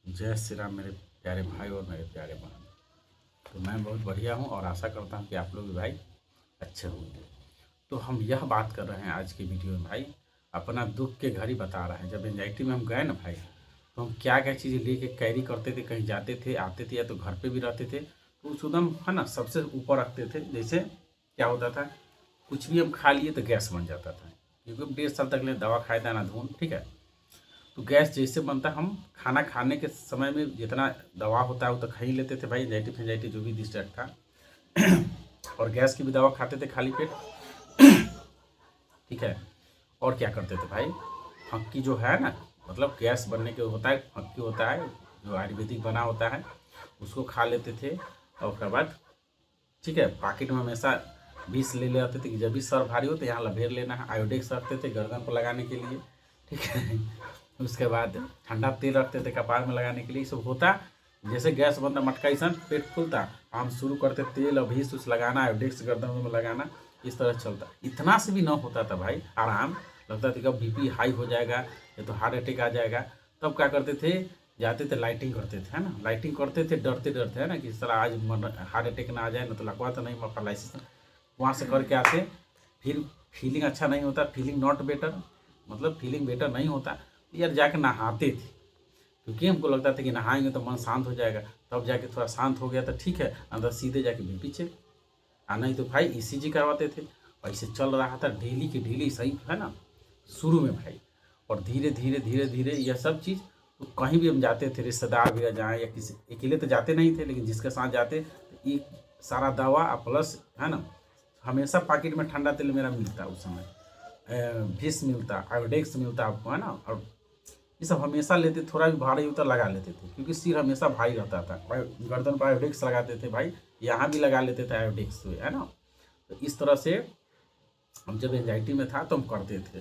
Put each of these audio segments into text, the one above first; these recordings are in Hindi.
जय श्री राम मेरे प्यारे भाई और मेरे प्यारे बहन। तो मैं बहुत बढ़िया हूँ और आशा करता हूँ कि आप लोग भी भाई अच्छे होंगे। तो हम यह बात कर रहे हैं आज की वीडियो में भाई, अपना दुख के घर ही बता रहे हैं। जब एंजाइटी में हम गए ना भाई, तो हम क्या क्या चीज़ें लेके कैरी करते थे, कहीं जाते थे आते थे या तो घर पे भी रहते थे, तो उस एकदम है ना सबसे ऊपर रखते थे। जैसे क्या होता था, कुछ भी हम खा लिए तो गैस बन जाता था, क्योंकि हम 1.5 साल तक ले दवा खाए थे ना धून, ठीक है। तो गैस जैसे बनता, हम खाना खाने के समय में जितना दवा होता है वो तो खा ही लेते थे भाई, एंजाइटी फेंजाइटी जो भी डिस्ट्रैक्ट था। और गैस की भी दवा खाते थे खाली पेट, ठीक है। और क्या करते थे भाई, फक्की जो है ना, मतलब गैस बनने के होता है, फक्की होता है जो आयुर्वेदिक बना होता है, उसको खा लेते थे। और उसके बाद ठीक है, पॉकेट में हमेशा 20 ले ले आते थे कि जब भी सर भारी हो तो यहाँ लभेर लेना है। आयोडेक्स रखते थे गर्दन पर लगाने के लिए, ठीक है। उसके बाद ठंडा तेल रखते थे कपार में लगाने के लिए। सब होता जैसे गैस बनता मटका सन पेट खुलता, हम शुरू करते तेल अभीस उस लगाना, आयोडेक्स गर्दन में लगाना, इस तरह चलता। इतना से भी ना होता था भाई आराम, लगता था कब बीपी हाई हो जाएगा या तो हार्ट अटैक आ जाएगा। तब क्या करते थे, जाते थे लाइटिंग करते थे, है ना, लाइटिंग करते थे डरते डरते, है ना, कि साला आज हार्ट अटैक ना आ जाए, ना तो लगवा तो नहीं पैरालिसिस। वहाँ से करके आते, फिर फीलिंग अच्छा नहीं होता, फीलिंग नॉट बेटर, मतलब फीलिंग बेटर नहीं होता, यार जाके नहाते थे, क्योंकि हमको लगता था कि नहाएंगे तो मन शांत हो जाएगा। तब जाके थोड़ा शांत हो गया तो ठीक है, अंदर सीधे जाके बीपी चेक। नहीं तो भाई ईसीजी करवाते थे। ऐसे चल रहा था डेली की डेली, सही है ना, शुरू में भाई। और धीरे धीरे धीरे धीरे यह सब चीज़, तो कहीं भी हम जाते थे, रिश्तेदार भी जाएँ या किसी अकेले तो जाते नहीं थे, लेकिन जिसके साथ जाते तो एक सारा दवा प्लस, है ना, हमेशा पॉकेट में ठंडा तेल मेरा मिलता उस समय, विष मिलता, आयोडेक्स मिलता आपको, है ना। और ये सब हमेशा लेते, थोड़ा भी भारी होता लगा लेते थे, क्योंकि सिर हमेशा भारी रहता था। गर्दन पर आयोडेक्स लगाते थे भाई, यहाँ भी लगा लेते थे आयोडेक्स, है ना। तो इस तरह से हम जब एंजाइटी में था तो हम करते थे।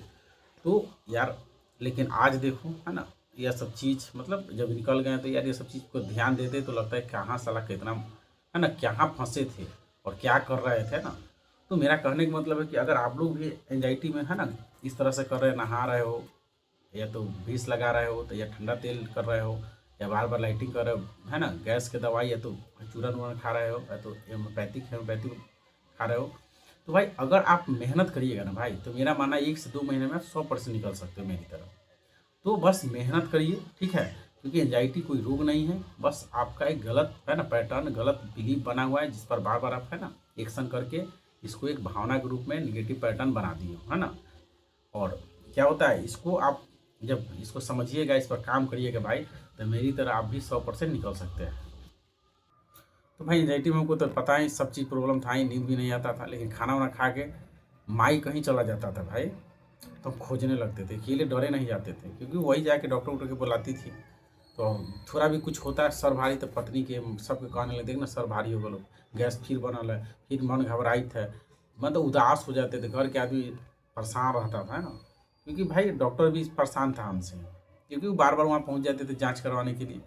तो यार लेकिन आज देखो, है ना, यह सब चीज़ मतलब जब निकल गए तो यार ये सब चीज़ को ध्यान देते तो लगता है कहाँ साला कितना, है ना, कहाँ फंसे थे और क्या कर रहे थे ना। तो मेरा कहने का मतलब है कि अगर आप लोग भी एंजाइटी में, है ना, इस तरह से कर रहे, नहा रहे हो या तो विष लगा रहे हो, तो या ठंडा तेल कर रहे हो, या बार बार लाइटिंग कर रहे हो, है ना, गैस के दवाई या तो चूरन वूरन खा रहे हो, या तो हेमोपैथिक खा रहे हो, तो भाई अगर आप मेहनत करिएगा ना भाई, तो मेरा मानना 1 से 2 महीने में आप 100% निकल सकते हो मेरी तरफ। तो बस मेहनत करिए, ठीक है, क्योंकि एंजाइटी कोई रोग नहीं है, बस आपका एक गलत, है ना, पैटर्न, गलत बिलीव बना हुआ है, जिस पर बार बार आप, है ना, एक्शन करके इसको एक भावना के रूप में निगेटिव पैटर्न बना दिए हो, है ना। और क्या होता है, इसको आप जब इसको समझिएगा, इस पर काम करिएगा भाई, तो मेरी तरह आप भी 100% निकल सकते हैं। तो भाई एंजाइटी में हमको तो पता है सब चीज़ प्रॉब्लम था ही, नींद भी नहीं आता था, लेकिन खाना वाना खा के माई कहीं चला जाता था भाई, तो हम खोजने लगते थे, अकेले डरे नहीं जाते थे, क्योंकि वही जाके डॉक्टर उक्टर के बुलाती थी। तो थोड़ा भी कुछ होता है सर भारी, तो पत्नी के सबके कहने लगे, देख ना सर भारी हो गलो, गैस फिर बनल है, फिर मन घबराइत है, मतलब उदास हो जाते थे, घर के आदमी परेशान रहता था, है ना। क्योंकि भाई डॉक्टर भी परेशान था हमसे, क्योंकि वो बार बार वहाँ पहुँच जाते थे जाँच करवाने के लिए,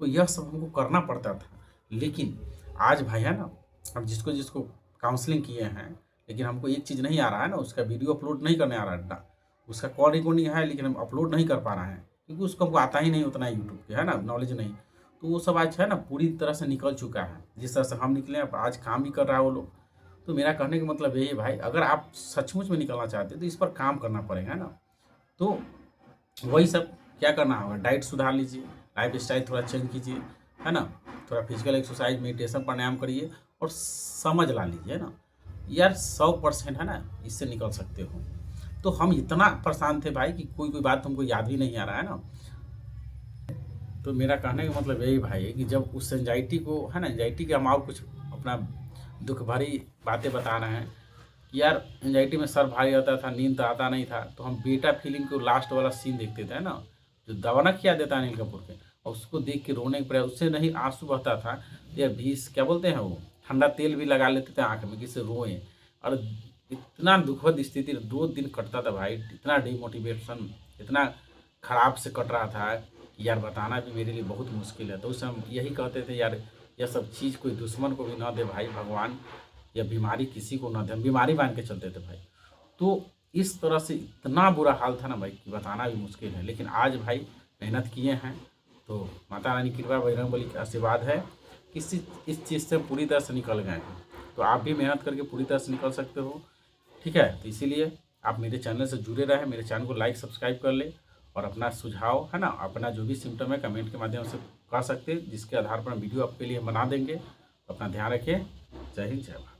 तो यह सब हमको करना पड़ता था। लेकिन आज भाई, है ना, हम जिसको जिसको काउंसलिंग किए हैं, लेकिन हमको एक चीज़ नहीं आ रहा है ना, उसका वीडियो अपलोड नहीं करने आ रहा है, उसका कॉल रिकॉर्डिंग है लेकिन हम अपलोड नहीं कर पा रहे हैं, क्योंकि उसको हमको आता ही नहीं उतना यूट्यूब पे, है ना, नॉलेज नहीं। तो वो सब आज, है ना, पूरी तरह से निकल चुका है, जिस तरह से हम निकले अब आज काम भी कर रहा है वो लोग। तो मेरा कहने का मतलब यही है भाई, अगर आप सचमुच में निकलना चाहते हैं तो इस पर काम करना पड़ेगा, है ना। तो वही सब क्या करना होगा, डाइट सुधार लीजिए, लाइफ स्टाइल थोड़ा चेंज कीजिए, है ना, थोड़ा फिजिकल एक्सरसाइज मेडिटेशन प्राणायाम करिए और समझ ला लीजिए, है ना। यार 100% है ना, इससे निकल सकते हो। तो हम इतना परेशान थे भाई कि कोई कोई बात हमको याद भी नहीं आ रहा है ना। तो मेरा कहने का मतलब यही भाई है कि जब उस एंजाइटी को, है ना, एंजाइटी के हम और कुछ अपना दुख भरी बातें बता रहे हैं कि यार एंजाइटी में सर भारी रहता था, नींद तो आता नहीं था, तो हम बेटा फिल्म को लास्ट वाला सीन देखते थे ना, जो दवाना किया देता है अनिल कपूर के, और उसको देख के रोने के प्रयास, उससे नहीं आंसू बहता था। यार भीष क्या बोलते हैं वो, ठंडा तेल भी लगा लेते थे आँख में किससे रोएं। और इतना दुखद स्थिति 2 दिन कटता था भाई, इतना डिमोटिवेशन, इतना खराब से कट रहा था कि यार बताना भी मेरे लिए बहुत मुश्किल है। तो उस समय यही कहते थे यार, यह सब चीज़ कोई दुश्मन को भी ना दे भाई भगवान, या बीमारी किसी को ना दे, हम बीमारी मान के चलते थे भाई। तो इस तरह से इतना बुरा हाल था ना भाई कि बताना भी मुश्किल है। लेकिन आज भाई मेहनत किए हैं तो माता रानी की कृपा, बजरंगबली का आशीर्वाद है कि इस चीज़ से पूरी तरह से निकल गए हैं। तो आप भी मेहनत करके पूरी तरह से निकल सकते हो, ठीक है। तो इसीलिए आप मेरे चैनल से जुड़े रहें, मेरे चैनल को लाइक सब्सक्राइब कर ले, और अपना सुझाव है ना, अपना जो भी सिम्टम है कमेंट के माध्यम से कह सकते हैं, जिसके आधार पर हम वीडियो आपके लिए बना देंगे। अपना ध्यान रखिए। जय हिंद, जय भारत।